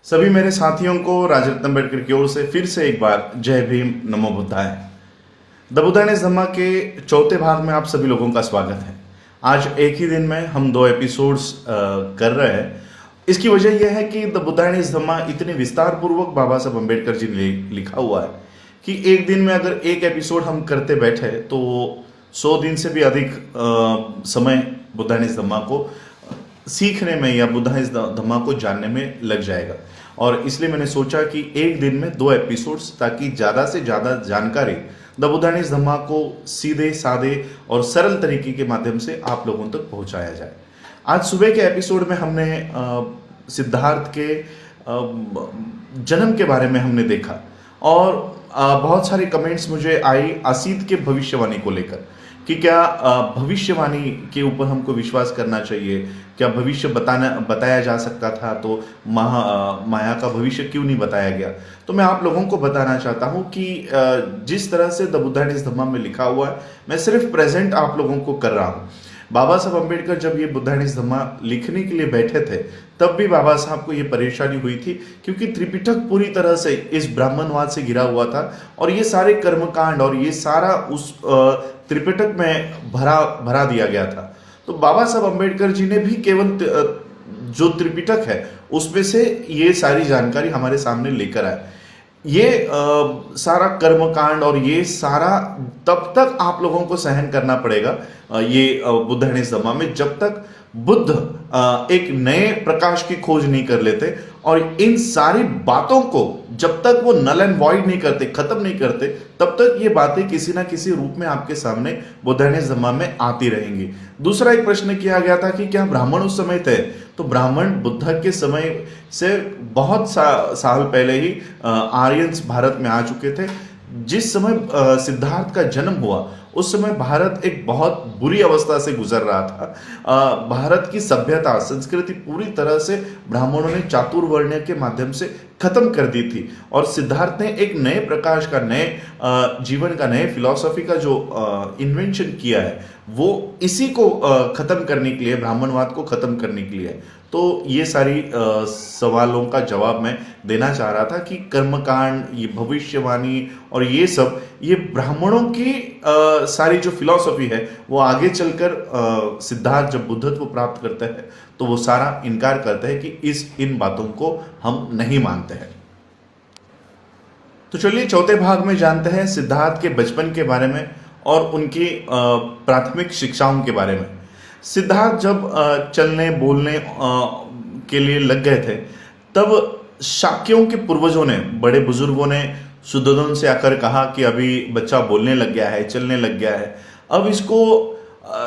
सभी मेरे साथियों को राजरत्न अम्बेडकर की ओर से फिर से एक बार जय भीम नमो बुद्धाय। द बुद्धाइज धम्मा के चौथे भाग में आप सभी लोगों का स्वागत है। आज एक ही दिन में हम 2 एपिसोड्स कर रहे हैं। इसकी वजह यह है कि द बुद्धाइज धम्मा इतने विस्तार पूर्वक बाबा साहब अम्बेडकर जी ने लिखा हुआ है कि एक दिन में अगर एक एपिसोड हम करते बैठे तो 100 दिन से भी अधिक समय बुद्धाइज धम्मा को सीखने में या बुद्धाइज धम्मा को जानने में लग जाएगा। और इसलिए मैंने सोचा कि एक दिन में 2 एपिसोड्स, ताकि ज़्यादा से ज़्यादा जानकारी द बुद्धाइज धम्मा को सीधे सादे और सरल तरीके के माध्यम से आप लोगों तक पहुंचाया जाए। आज सुबह के एपिसोड में हमने सिद्धार्थ के जन्म के बारे में हमने देखा और बहुत सारे कमेंट्स मुझे आई असीत के भविष्यवाणी को लेकर कि क्या भविष्यवाणी के ऊपर हमको विश्वास करना चाहिए, क्या भविष्य बताया जा सकता था तो माया का भविष्य क्यों नहीं बताया गया। तो मैं आप लोगों को बताना चाहता हूं कि जिस तरह से द बुद्धाइज धम्मा में लिखा हुआ है मैं सिर्फ प्रेजेंट आप लोगों को कर रहा हूं। बाबा साहब अम्बेडकर जब ये बुद्धाइज धम्मा लिखने के लिए बैठे थे तब भी बाबा साहब को ये परेशानी हुई थी, क्योंकि त्रिपिटक पूरी तरह से इस ब्राह्मणवाद से घिरा हुआ था और ये सारे कर्मकांड और ये सारा उस त्रिपिटक में भरा दिया गया था। तो बाबा साहब अम्बेडकर जी ने भी केवल जो त्रिपिटक है उसमें से ये सारी जानकारी हमारे सामने लेकर आए। ये सारा कर्मकांड और ये सारा तब तक आप लोगों को सहन करना पड़ेगा ये बुद्धाइज धम्मा में, जब तक बुद्ध एक नए प्रकाश की खोज नहीं कर लेते और इन सारी बातों को जब तक वो नल एंड वॉइड नहीं करते, खत्म नहीं करते, तब तक ये बातें किसी ना किसी रूप में आपके सामने बुद्धाइज धम्मा में आती रहेंगी। दूसरा एक प्रश्न किया गया था कि क्या ब्राह्मण उस समय थे, तो ब्राह्मण बुद्ध के समय से बहुत साल पहले ही आर्यंस भारत में आ चुके थे। जिस समय सिद्धार्थ का जन्म हुआ उस समय भारत एक बहुत बुरी अवस्था से गुजर रहा था। भारत की सभ्यता संस्कृति पूरी तरह से ब्राह्मणों ने चातुर्वर्ण्य के माध्यम से खत्म कर दी थी और सिद्धार्थ ने एक नए प्रकाश का, नए जीवन का, नए फिलॉसफी का जो इन्वेंशन किया है वो इसी को खत्म करने के लिए, ब्राह्मणवाद को खत्म करने के लिए। तो ये सारी सवालों का जवाब मैं देना चाह रहा था कि कर्मकांड, ये भविष्यवाणी और ये सब, ये ब्राह्मणों की सारी जो फिलॉसफी है वो आगे चलकर सिद्धार्थ जब बुद्धत्व प्राप्त करता है तो वो सारा इनकार करता है कि इन बातों को हम नहीं मानते हैं। तो चलिए चौथे भाग में जानते हैं सिद्धार्थ के बचपन के बारे में और उनकी प्राथमिक शिक्षाओं के बारे में। सिद्धार्थ जब चलने बोलने के लिए लग गए थे तब शाक्यों के पूर्वजों ने, बड़े बुजुर्गों ने शुद्धोधन से आकर कहा कि अभी बच्चा बोलने लग गया है, चलने लग गया है, अब इसको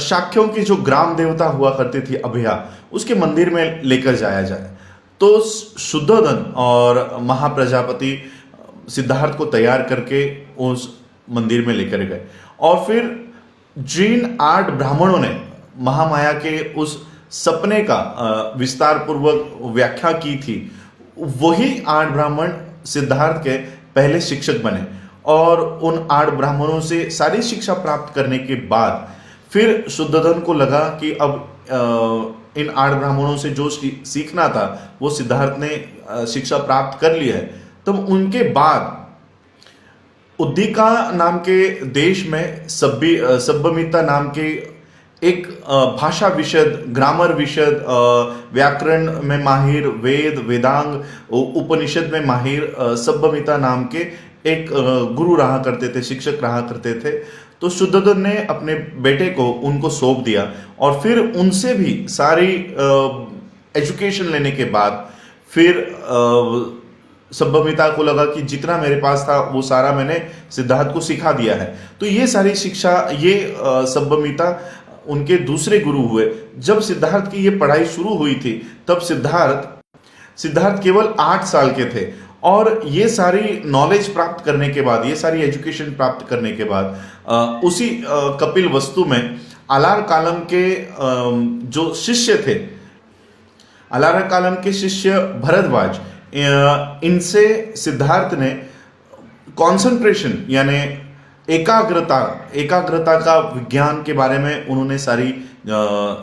शाक्यों की जो ग्राम देवता हुआ करती थी अभया, उसके मंदिर में लेकर जाया जाए। तो शुद्धोधन और महाप्रजापति सिद्धार्थ को तैयार करके उस मंदिर में लेकर गए और फिर जिन 8 ब्राह्मणों ने महामाया के उस सपने का विस्तार पूर्वक व्याख्या की थी, वही 8 ब्राह्मण सिद्धार्थ के पहले शिक्षक बने और उन 8 ब्राह्मणों से सारी शिक्षा प्राप्त करने के बाद फिर शुद्धोधन को लगा कि अब इन 8 ब्राह्मणों से जो सीखना था वो सिद्धार्थ ने शिक्षा प्राप्त कर ली है। तो उनके बाद उद्दीका नाम के देश में सभ्यमिता नाम के एक भाषा विशद, ग्रामर विशद, व्याकरण में माहिर, वेदांग, उपनिषद में माहिर सभ्यमिता नाम के एक गुरु रहा करते थे, शिक्षक रहा करते थे। तो शुद्धोधन ने अपने बेटे को उनको सौंप दिया और फिर उनसे भी सारी एजुकेशन लेने के बाद फिर सभ्यमिता को लगा कि जितना मेरे पास था वो सारा मैंने सिद्धार्थ को सिखा दिया है। तो ये सारी शिक्षा, ये सभ्यमिता उनके दूसरे गुरु हुए। जब सिद्धार्थ की ये पढ़ाई शुरू हुई थी तब सिद्धार्थ केवल 8 साल के थे और ये सारी नॉलेज प्राप्त करने के बाद, ये सारी एजुकेशन प्राप्त करने के बाद उसी कपिल वस्तु में अलार कालम के जो शिष्य थे, अलार कालम के शिष्य भरद्वाज, इनसे सिद्धार्थ ने कंसंट्रेशन यानी एकाग्रता का विज्ञान के बारे में उन्होंने सारी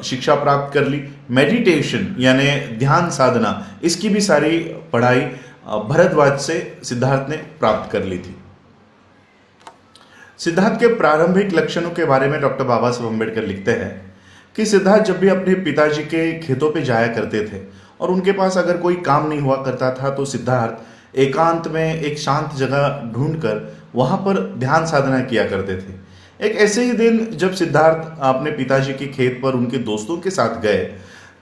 शिक्षा प्राप्त कर ली। मेडिटेशन यानी ध्यान साधना, इसकी भी सारी पढ़ाई भरद्वाज से सिद्धार्थ ने प्राप्त कर ली थी। सिद्धार्थ के प्रारंभिक लक्षणों के बारे में डॉक्टर बाबा साहब अम्बेडकर लिखते हैं कि सिद्धार्थ जब भी अपने पिताजी के खेतों पे जाया करते थे और उनके पास अगर कोई काम नहीं हुआ करता था तो सिद्धार्थ एकांत में एक शांत जगह ढूंढकर वहां पर ध्यान साधना किया करते थे। एक ऐसे ही दिन जब सिद्धार्थ अपने पिताजी के खेत पर उनके दोस्तों के साथ गए,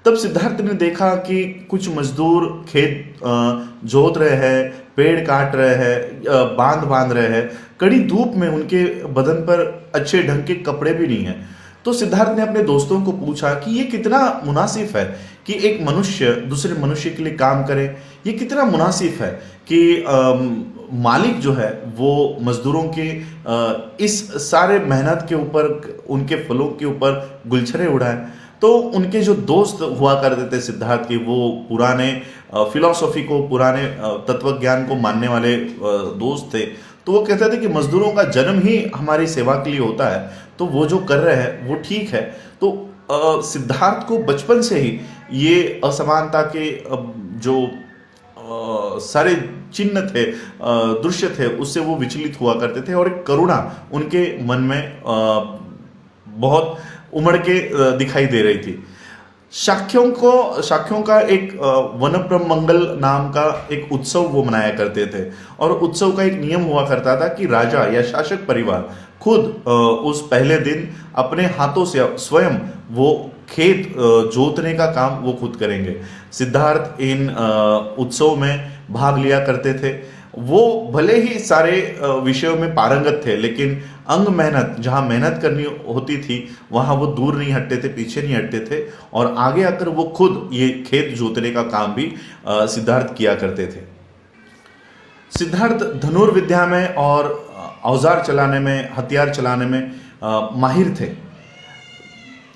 तब सिद्धार्थ ने देखा कि कुछ मजदूर खेत जोत रहे हैं, पेड़ काट रहे हैं, बांध बांध रहे हैं। कड़ी धूप में उनके बदन पर अच्छे ढंग के कपड़े भी नहीं है। तो सिद्धार्थ ने अपने दोस्तों को पूछा कि ये कितना मुनासिब है कि एक मनुष्य दूसरे मनुष्य के लिए काम करे। ये कितना मुनासिब है कि मालिक जो है वो मजदूरों के इस सारे मेहनत के ऊपर, उनके फलों के ऊपर गुलछरे उड़ाए। तो उनके जो दोस्त हुआ करते थे सिद्धार्थ के, वो पुराने फिलॉसफी को, पुराने तत्व ज्ञान को मानने वाले दोस्त थे। तो वो कहते थे कि मजदूरों का जन्म ही हमारी सेवा के लिए होता है, तो वो जो कर रहे हैं वो ठीक है। तो सिद्धार्थ को बचपन से ही ये असमानता के जो सारे चिन्ह थे, दृश्य थे, उससे वो विचलित हुआ करते थे और एक करुणा उनके मन में बहुत उमड़ के दिखाई दे रही थी। शाक्यों का एक वनप्रमंगल नाम का एक उत्सव वो मनाया करते थे और उत्सव का एक नियम हुआ करता था कि राजा या शासक परिवार खुद उस पहले दिन अपने हाथों से स्वयं वो खेत जोतने का काम वो खुद करेंगे। सिद्धार्थ इन उत्सव में भाग लिया करते थे। वो भले ही सारे विषयों में पारंगत थे, लेकिन अंग मेहनत, जहां मेहनत करनी होती थी वहां वो दूर नहीं हटते थे, पीछे नहीं हटते थे और आगे आकर वो खुद ये खेत जोतने का काम भी सिद्धार्थ किया करते थे। सिद्धार्थ धनुर्विद्या में और औजार चलाने में, हथियार चलाने में माहिर थे।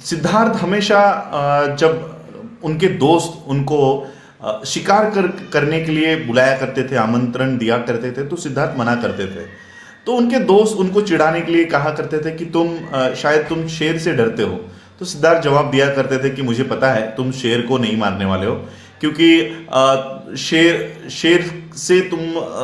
सिद्धार्थ हमेशा जब उनके दोस्त उनको शिकार करने के लिए बुलाया करते थे, आमंत्रण दिया करते थे, तो सिद्धार्थ मना करते थे। तो उनके दोस्त उनको चिढ़ाने के लिए कहा करते थे कि शायद तुम शेर से डरते हो। तो सिद्धार्थ जवाब दिया करते थे कि मुझे पता है तुम शेर को नहीं मारने वाले हो, क्योंकि शेर से तुम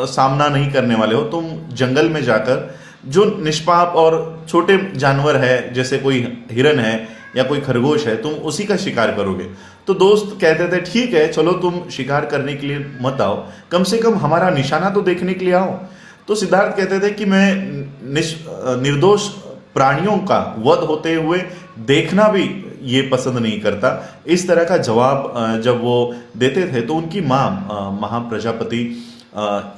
सामना नहीं करने वाले हो। तुम जंगल में जाकर जो निष्पाप और छोटे जानवर है, जैसे कोई हिरन है या कोई खरगोश है, तुम उसी का शिकार करोगे। तो दोस्त कहते थे ठीक है, चलो तुम शिकार करने के लिए मत आओ, कम से कम हमारा निशाना तो देखने के लिए आओ। तो सिद्धार्थ कहते थे कि मैं निर्दोष प्राणियों का वध होते हुए देखना भी ये पसंद नहीं करता। इस तरह का जवाब जब वो देते थे तो उनकी माँ महाप्रजापति,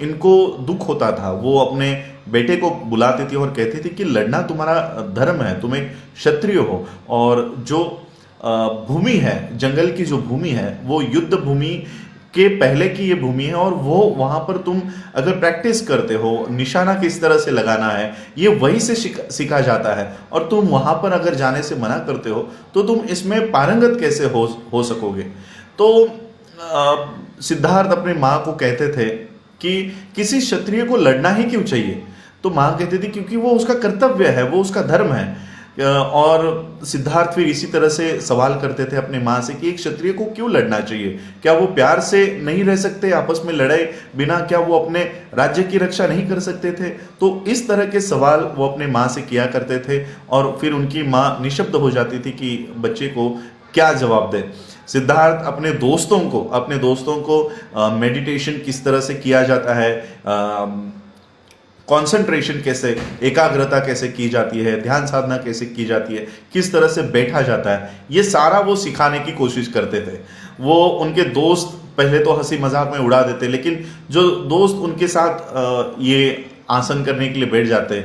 इनको दुख होता था। वो अपने बेटे को बुलाती थी और कहती थी कि लड़ना तुम्हारा धर्म है, तुम एक क्षत्रिय हो और जो भूमि है, जंगल की जो भूमि है, वो युद्ध भूमि के पहले की ये भूमि है और वो वहां पर तुम अगर प्रैक्टिस करते हो, निशाना किस तरह से लगाना है ये वहीं से सीखा जाता है, और तुम वहां पर अगर जाने से मना करते हो तो तुम इसमें पारंगत कैसे हो सकोगे। तो सिद्धार्थ अपनी माँ को कहते थे कि किसी क्षत्रिय को लड़ना ही क्यों चाहिए। तो माँ कहती थी क्योंकि वो उसका कर्तव्य है, वो उसका धर्म है। और सिद्धार्थ फिर इसी तरह से सवाल करते थे अपनी माँ से कि एक क्षत्रिय को क्यों लड़ना चाहिए, क्या वो प्यार से नहीं रह सकते, आपस में लड़े बिना क्या वो अपने राज्य की रक्षा नहीं कर सकते थे। तो इस तरह के सवाल वो अपने माँ से किया करते थे और फिर उनकी माँ निशब्द हो जाती थी कि बच्चे को क्या जवाब दे। सिद्धार्थ अपने दोस्तों को मेडिटेशन किस तरह से किया जाता है, कंसंट्रेशन कैसे, एकाग्रता कैसे की जाती है, ध्यान साधना कैसे की जाती है, किस तरह से बैठा जाता है, ये सारा वो सिखाने की कोशिश करते थे। वो उनके दोस्त पहले तो हंसी मजाक में उड़ा देते, लेकिन जो दोस्त उनके साथ ये आसन करने के लिए बैठ जाते,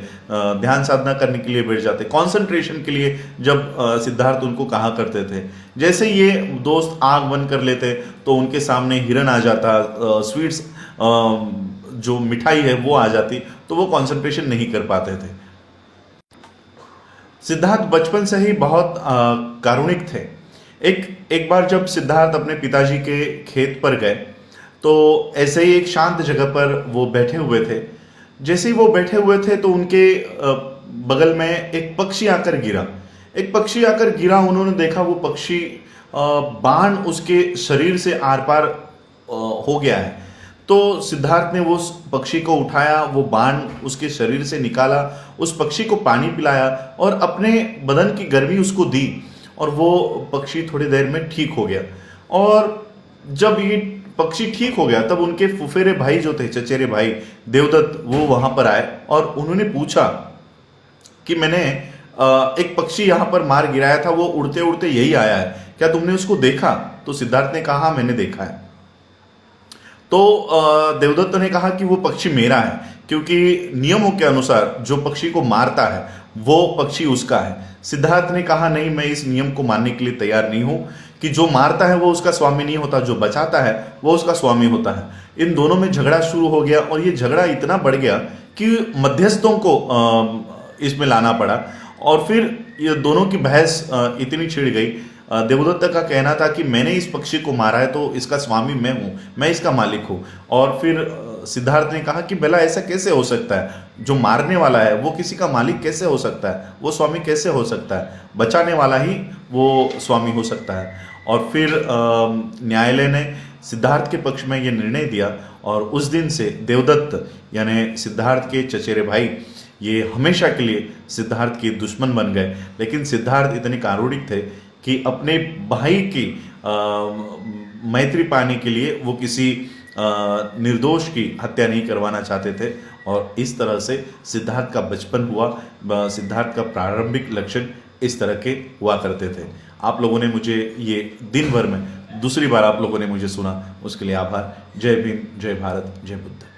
ध्यान साधना करने के लिए बैठ जाते, कंसंट्रेशन के लिए जब सिद्धार्थ उनको कहा करते थे, जैसे ये दोस्त आंख बंद कर लेते तो उनके सामने हिरन आ जाता, स्वीट्स जो मिठाई है वो आ जाती, तो वो कंसंट्रेशन नहीं कर पाते थे। सिद्धार्थ बचपन से ही बहुत कारुणिक थे। एक बार जब सिद्धार्थ अपने पिताजी के खेत पर गए तो ऐसे ही एक शांत जगह पर वो बैठे हुए थे। जैसे ही वो बैठे हुए थे तो उनके बगल में एक पक्षी आकर गिरा। एक पक्षी आकर गिरा, उन्होंने देखा वो पक्षी बाण उसके शरीर से आर पार हो गया है। तो सिद्धार्थ ने वो उस पक्षी को उठाया, वो बाण उसके शरीर से निकाला, उस पक्षी को पानी पिलाया और अपने बदन की गर्मी उसको दी और वो पक्षी थोड़ी देर में ठीक हो गया। और जब ये पक्षी ठीक हो गया तब उनके फुफेरे भाई जो थे, चचेरे भाई देवदत्त, वो वहां पर आए और उन्होंने पूछा कि मैंने एक पक्षी यहां पर मार गिराया था, वो उड़ते उड़ते यही आया है, क्या तुमने उसको देखा? तो सिद्धार्थ ने कहा मैंने देखा है। तो देवदत्त ने कहा कि वो पक्षी मेरा है, क्योंकि नियमों के अनुसार जो पक्षी को मारता है वो पक्षी उसका है। सिद्धार्थ ने कहा नहीं, मैं इस नियम को मानने के लिए तैयार नहीं हूं कि जो मारता है वो उसका स्वामी नहीं होता, जो बचाता है वो उसका स्वामी होता है। इन दोनों में झगड़ा शुरू हो गया और ये झगड़ा इतना बढ़ गया कि मध्यस्थों को इसमें लाना पड़ा और फिर ये दोनों की बहस इतनी छिड़ गई। देवदत्त का कहना था कि मैंने इस पक्षी को मारा है तो इसका स्वामी मैं हूं, मैं इसका मालिक हूं। और फिर सिद्धार्थ ने कहा कि भला ऐसा कैसे हो सकता है, जो मारने वाला है वो किसी का मालिक कैसे हो सकता है, वो स्वामी कैसे हो सकता है, बचाने वाला ही वो स्वामी हो सकता है। और फिर न्यायालय ने सिद्धार्थ के पक्ष में ये निर्णय दिया और उस दिन से देवदत्त यानी सिद्धार्थ के चचेरे भाई ये हमेशा के लिए सिद्धार्थ के दुश्मन बन गए। लेकिन सिद्धार्थ इतने कारुणिक थे कि अपने भाई की मैत्री पाने के लिए वो किसी निर्दोष की हत्या नहीं करवाना चाहते थे। और इस तरह से सिद्धार्थ का बचपन हुआ। सिद्धार्थ का प्रारंभिक लक्षण इस तरह के हुआ करते थे। आप लोगों ने मुझे ये दिन भर में दूसरी बार आप लोगों ने मुझे सुना, उसके लिए आभार। जय भीम, जय भारत, जय बुद्ध।